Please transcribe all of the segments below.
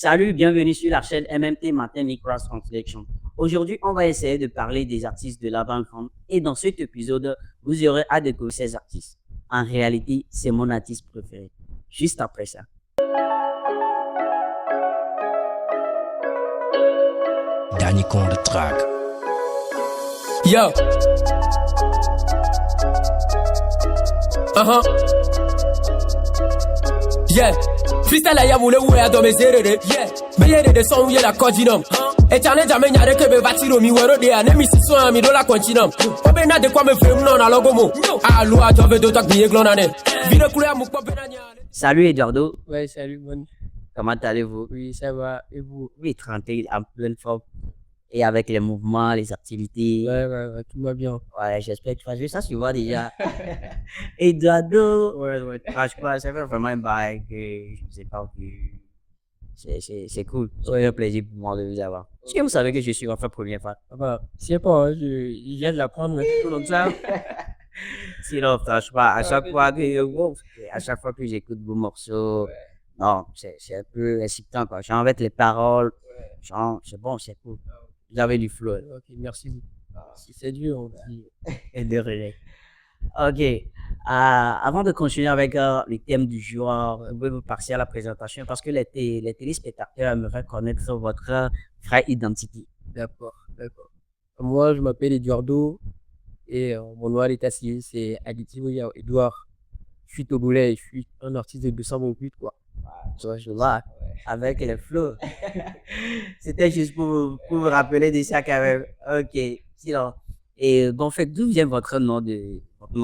Salut, bienvenue sur la chaîne MMT Martin Cross Translation. Aujourd'hui, on va essayer de parler des artistes de l'avant-garde et dans cet épisode, vous aurez à découvrir ces artistes. En réalité, c'est mon artiste préféré. Juste après ça. Dernier con de track. Yo. Yeah. Freestyle ya voulait où est dans mes erreurs. Yeah. Meilleur des sons où il y a la cordinum. Et challenge à menya de kebe batiro mi wero de anemi si so ami do la continuum. Obena de quoi me fait non na logomo. Allo a jove do tak biye glonane. Vino couleur mu popé na nya. Salut Eduardo. Ouais, salut, bonne. Comment allez-vous? Oui, ça va. Et vous? Oui, tranquille, en pleine forme. Et avec les mouvements, les activités. Ouais, tout va bien. Ouais, j'espère que tu vas jouer ça, tu vois déjà. Eduardo. Ouais. Franchement, ça fait vraiment un bail que je ne sais pas vu. C'est cool. C'est un plaisir pour moi de vous avoir. Est-ce que vous savez que je suis votre première fois? Enfin, c'est pas, je viens de l'apprendre, mais tout comme ça. Sinon, franchement, à chaque fois que j'écoute vos morceaux, non, c'est un peu excitant, quoi. Genre, avec les paroles, genre, c'est bon, c'est cool. Vous avez du flow. Ok, merci beaucoup. Si c'est dur, on dit. Et de relais. Ok. Avant de continuer avec le thème du jour, je vais vous passer à la présentation parce que les téléspectateurs aimeraient connaître votre vraie identité. D'accord. Moi, je m'appelle Eduardo et mon nom à l'état civil, c'est Aditi Edouard. Je suis togolais, je suis un artiste de 228, quoi. Tu vois, je là, avec les flows. C'était juste pour vous rappeler de ça quand même. Ok. Sinon, et bon, en fait, d'où vient votre nom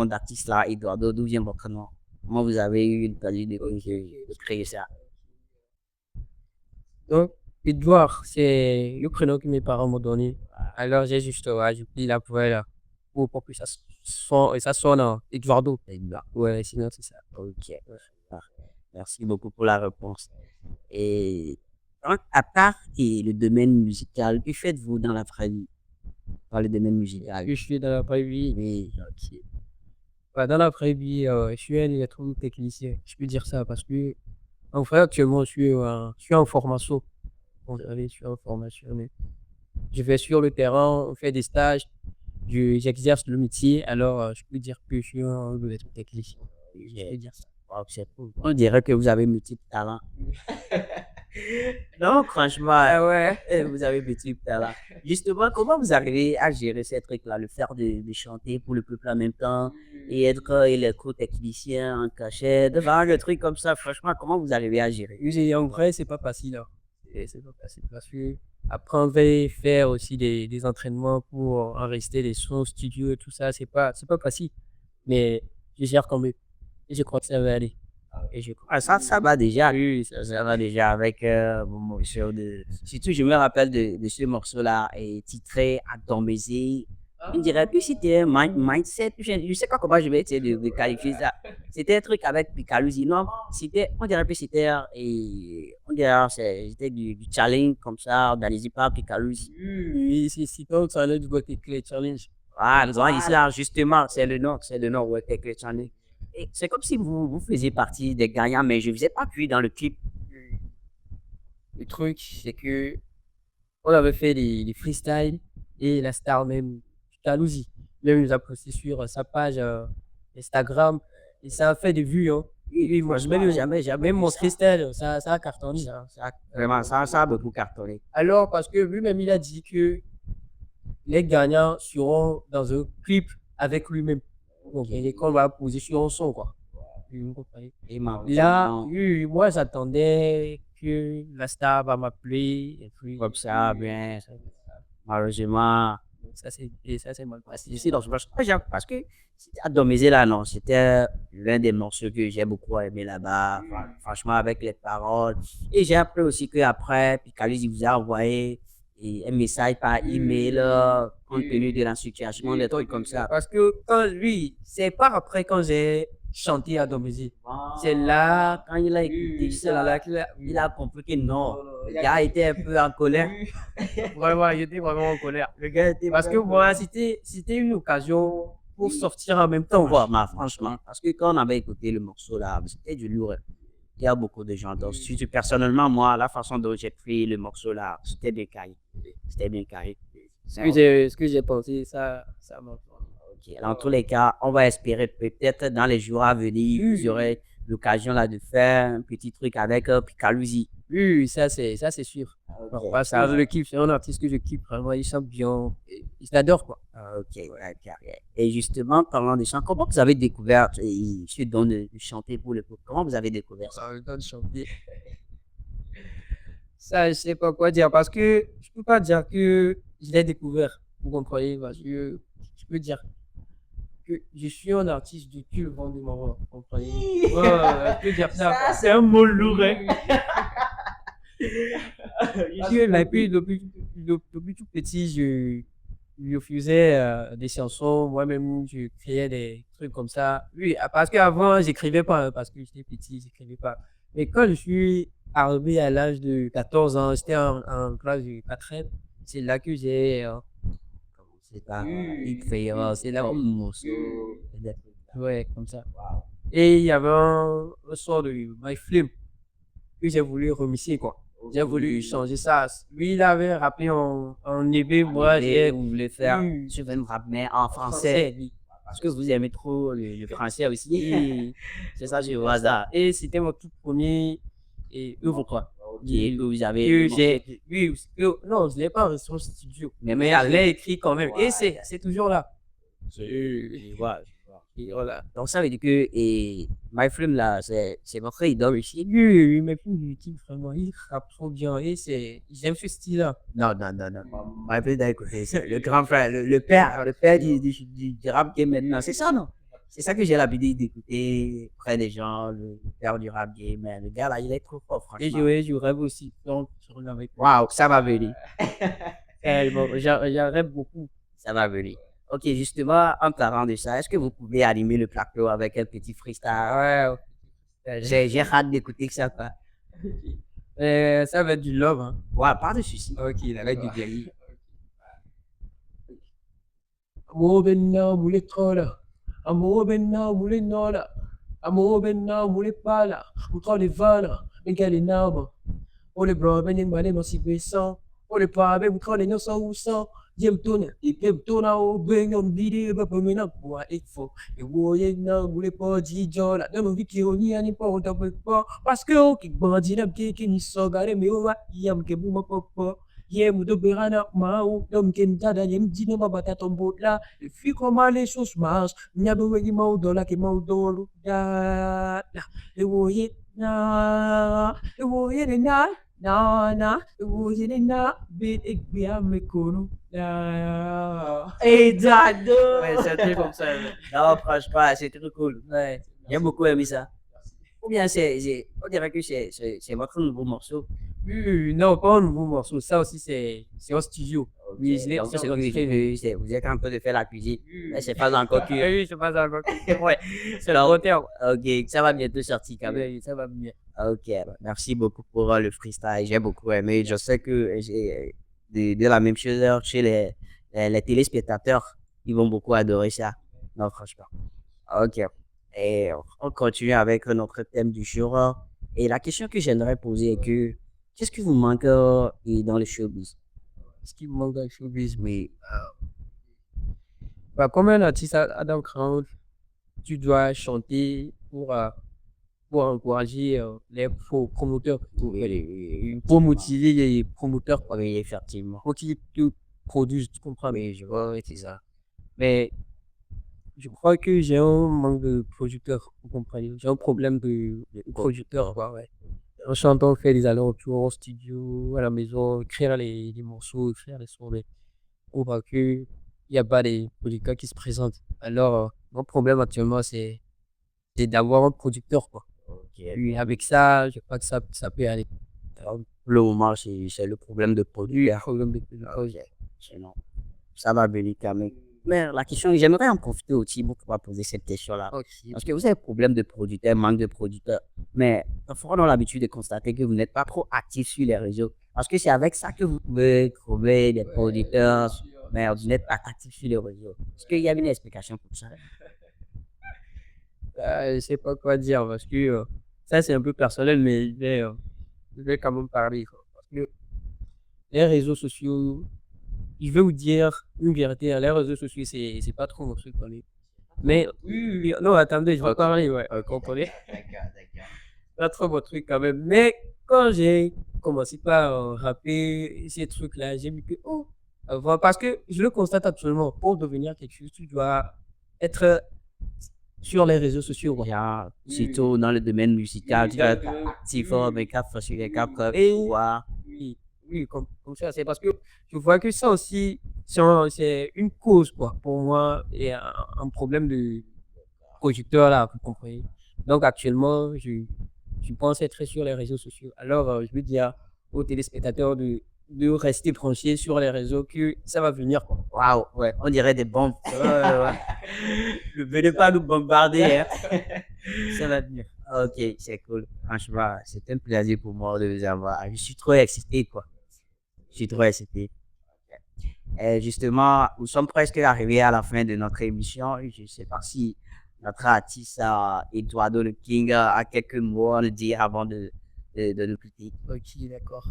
d'artiste là, Eduardo? D'où vient votre nom? Comment vous avez eu une idée de créer ça? Donc, Edouard, c'est le prénom que mes parents m'ont donné. Alors, j'ai juste ajouté la voix pour que ça sonne Eduardo. Ouais, sinon, c'est ça. Ok. Merci beaucoup pour la réponse. Et à part le domaine musical, que faites-vous dans la vraie vie? Dans le domaine musical. Je suis dans la vraie vie. Oui, ok. Dans la vraie vie, je suis un électrotechnicien. Je peux dire ça parce que, en fait, actuellement, je suis en formation. Je suis en formation, mais je vais sur le terrain, on fait des stages, j'exerce le métier, alors je peux dire que je suis un électrotechnicien. Je peux dire ça. Wow, c'est cool. On dirait que vous avez multiples talents. Non, franchement, ouais. vous avez multiples talents. Justement, comment vous arrivez à gérer ces trucs-là, le faire de chanter pour le peuple en même temps et être électrotechnicien en cachette, devant le truc comme ça, franchement, comment vous arrivez à gérer? En vrai, c'est pas facile. Hein. C'est pas facile parce que après, on va faire aussi des entraînements pour enregistrer des sons studio et tout ça. C'est pas facile, mais je gère quand même. Et je crois que ça va aller. Et je crois ça va déjà. Oui, ça va déjà avec mon morceau de. Surtout, je me rappelle de ce morceau-là titré à ton baiser. On dirait que c'était un mindset. Je ne sais pas comment je vais essayer de qualifier ça. C'était un truc avec Picaluzzi. Non, on dirait que c'était c'était du challenge comme ça, organisé par Picaluzzi. Oui, c'est donc ça allait du côté Clé Challenge. Ah, là, justement, c'est le nom, ouais, Clé Challenge. C'est comme si vous faisiez partie des gagnants, mais je ne vous ai pas vu dans le clip. Le truc, c'est que on avait fait des freestyles et la star même, Kalouzi, même nous a posté sur sa page Instagram et ça a fait des vues. Hein. Oui, moi, même mon freestyle, ça a cartonné. Vraiment, ça a beaucoup cartonné. Alors, parce que lui-même, il a dit que les gagnants seront dans un clip avec lui-même. Donc, et qu'on va poser sur un son, quoi. Et là, oui, moi, j'attendais que la star va m'appeler. Et puis, comme ça, bien. Malheureusement, ça, c'est mal passé. Ici, donc, parce que à Domézé, là, non, c'était l'un des morceaux que j'ai beaucoup aimé là-bas. Franchement, avec les paroles. Et j'ai appris aussi qu'après, Picalus, il vous a envoyé un message par email, compte tenu de la situation, des trucs comme ça. Parce que c'est pas après quand j'ai chanté à Domézé. C'est là, quand il a écouté, c'est là qu'il a compris que non. Le gars était un peu en colère. Vraiment, il était vraiment en colère. Le gars était parce que moi, c'était une occasion pour sortir en même temps. Franchement, parce que quand on avait écouté le morceau là, c'était du lourd. Il y a beaucoup de gens. Donc, personnellement, moi, la façon dont j'ai pris le morceau là, c'était bien carré. C'était bien carré. Ce que j'ai pensé, ça m'a. Ok. Dans tous les cas, on va espérer peut-être dans les jours à venir, vous aurez l'occasion là de faire un petit truc avec Picalouzzi. Oui, ça c'est sûr. Ok. Parce que je le kiffe, c'est un artiste que je kiffe vraiment, il chante bien, il s'adore quoi. Ok, ouais, carré. Et justement, parlant de chant, comment vous avez découvert ce don de chanter pour le peuple? Comment vous avez découvert ça? Ça me donne chanter. Ça, je sais pas quoi dire parce que je peux pas dire que je l'ai découvert, vous comprenez, parce que je peux dire que je suis un artiste depuis le vent de maman, vous comprenez. Ouais, je peux dire ça. Ça, c'est un mot lourd, hein. Depuis tout petit, je faisais des chansons, moi-même, je créais des trucs comme ça. Oui, parce qu'avant, j'écrivais pas, hein, parce que j'étais petit, j'écrivais pas. Mais quand je suis arrivé à l'âge de 14 ans, j'étais en classe de 4e, c'est là que j'ai C'est pas écrire, c'est là un morceau. ouais, comme ça. Et il y avait un sort de My Flame que j'ai voulu remixer, quoi. J'ai voulu changer ça. Lui, il avait rappelé en hébé, moi, j'ai Vous voulez faire Oui. sur un rap, mais en français. oui. Parce que vous aimez trop le français aussi. Et C'est ça, je vois ça. et c'était mon tout premier œuvre, quoi. Et que vous avez. Que j'ai, oui, non, je ne l'ai pas reçu au studio, mais je l'ai écrit quand même. Et c'est toujours là. Je vois. Et voilà. Donc, ça veut dire que My Flame, là, c'est votre idole ici. Oui, mais puis il kiffe vraiment, il rappe trop bien. Et j'aime ce style-là. Non. My Flame, d'accord, c'est le grand frère, le père du rap game maintenant. C'est ça, non? C'est ça que j'ai l'habitude d'écouter près des gens, le père du rap game. Le gars, là, il est trop fort, Et franchement. je rêve aussi. Donc, je regarde avec Waouh, ça va venir. j'en rêve beaucoup. Ça va venir. Ok, justement, en parlant de ça, est-ce que vous pouvez animer le plateau avec un petit freestyle? Ouais. J'ai hâte d'écouter ça, quoi. Ça va être du love, hein. Ouais, pas de souci. Ok, ça va être du guerrier. Amour benna moule trolla. Amour benna moule nola. Amour benna moule pala. Outre les vala. Mega les nabas. Oh les bras, ben les non si puissants. Oh les pas, ben outre les non sans ou sans. Diem tourne, et pep tourne au ben on vide, ba pas mena pour il faut. Et voyez na moule pas di jola. De mon vie qui on y a ni pas on t'appelle pas. Parce que on qui bandit n'a qui ni sogare mais on va yam que bouma papa. Ye mudo berana mau dom kentada yem dino babata tombot là et puis comment les choses marchent nya do wegi mau dola ke mau dolu da e woye na e woye na bit ik bia me kono da Hey, Dado! ouais c'est un truc comme ça ouais. Non, franchement, c'est trop cool. Ouais. J'ai beaucoup aimé ça. Ou bien on dirait que c'est votre nouveau morceau. Non pas un nouveau morceau ça aussi c'est au studio oui je l'ai Donc, c'est enregistré, vous êtes en train de faire la cuisine, mais c'est pas encore cuit. oui c'est pas encore Ouais. c'est le retard Ok, ça va bientôt sortir quand même. oui ça va bien. Ok, merci beaucoup pour le freestyle. J'ai beaucoup aimé. Je sais que j'ai de la même chose chez les téléspectateurs. Ils vont beaucoup adorer ça. Non, franchement. Ok. Et on continue avec notre thème du jour. Et la question que j'aimerais poser est que qu'est-ce qui vous manque dans le showbiz? Ce qui me manque dans le showbiz, mais comme un artiste Adam Crown, tu dois chanter pour encourager promoteurs, pour motiver les promoteurs, quoi. Oui, effectivement. Pour qu'ils te produisent, tu comprends? Oui, je vois, oui, c'est ça. Mais je crois que j'ai un manque de producteurs, vous comprenez? J'ai un problème de producteurs, quoi, ouais. En chantant, on fait des allers-retours au studio, à la maison, écrire les morceaux, écrire les sons, mais on voit que il n'y a pas des producteurs qui se présentent. Alors, mon problème actuellement, c'est d'avoir un producteur, quoi. Ok. Et avec ça, je crois que ça peut aller. Pour le moment, c'est le problème de produit. Un problème de producteur. Ok. Sinon, ça va venir quand même. Mais la question, j'aimerais en profiter aussi pour pouvoir poser cette question-là. Ok. Parce que vous avez un problème de producteur, manque de producteur. Mais parfois, on a l'habitude de constater que vous n'êtes pas trop actif sur les réseaux. Parce que c'est avec ça que vous pouvez trouver des producteurs. Mais vous n'êtes pas actif sur les réseaux. Est-ce qu'il y a une explication pour ça? Je sais pas quoi dire parce que ça c'est un peu personnel, mais je vais quand même parler, quoi. Parce que les réseaux sociaux, je vais vous dire une vérité, hein, les réseaux sociaux, c'est pas trop mon truc, quoi. Mais, oui, non, attendez, je vais parler, ouais, comprenez? Pas trop mon truc quand même. Mais quand j'ai commencé par rapper ces trucs-là, j'ai vu que, oh, voilà, parce que je le constate actuellement, pour devenir quelque chose, tu dois être sur les réseaux sociaux. Il y a, surtout dans le domaine musical, tu dois être actif avec sur les cap Et voir. oui, oui, comme ça, c'est parce que je vois que ça aussi, c'est une cause, quoi, pour moi, et un problème de projecteur, là, vous comprenez. Donc, actuellement, je pense être sur les réseaux sociaux. Alors, je veux dire aux téléspectateurs de rester branchés sur les réseaux que ça va venir, quoi. Waouh, ouais, on dirait des bombes. Ne venez pas nous bombarder, hein. Ça va venir. Ok, c'est cool. Franchement, c'est un plaisir pour moi de vous avoir. Je suis trop excité, quoi. Je suis trop excité. Et justement, nous sommes presque arrivés à la fin de notre émission. Je ne sais pas si notre artiste, Eduardo le King, a quelques mots à nous dire avant de nous quitter. Ok, d'accord.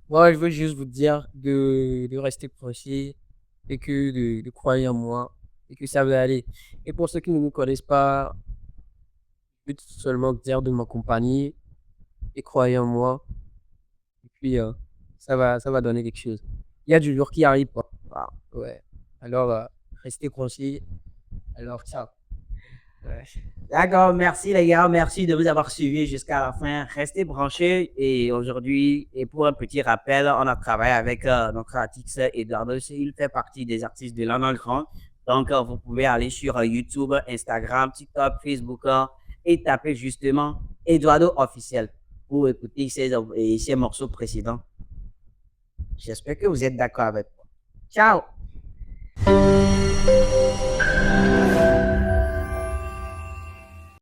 Moi, je veux juste vous dire de rester branchés et que de croire en moi et que ça va aller. Et pour ceux qui ne me connaissent pas, je veux seulement dire de m'accompagner et croire en moi. Et puis, ça va donner quelque chose. Il y a du jour qui arrive, quoi. Ah, ouais. Alors, restez branchés. Alors, ciao. Ouais. D'accord, merci les gars, merci de vous avoir suivis jusqu'à la fin. Restez branchés et aujourd'hui, et pour un petit rappel, on a travaillé avec notre artiste Eduardo. Il fait partie des artistes de l'An Grand. Donc, vous pouvez aller sur YouTube, Instagram, TikTok, Facebook et taper justement Eduardo officiel pour écouter ses morceaux précédents. J'espère que vous êtes d'accord avec moi. Ciao!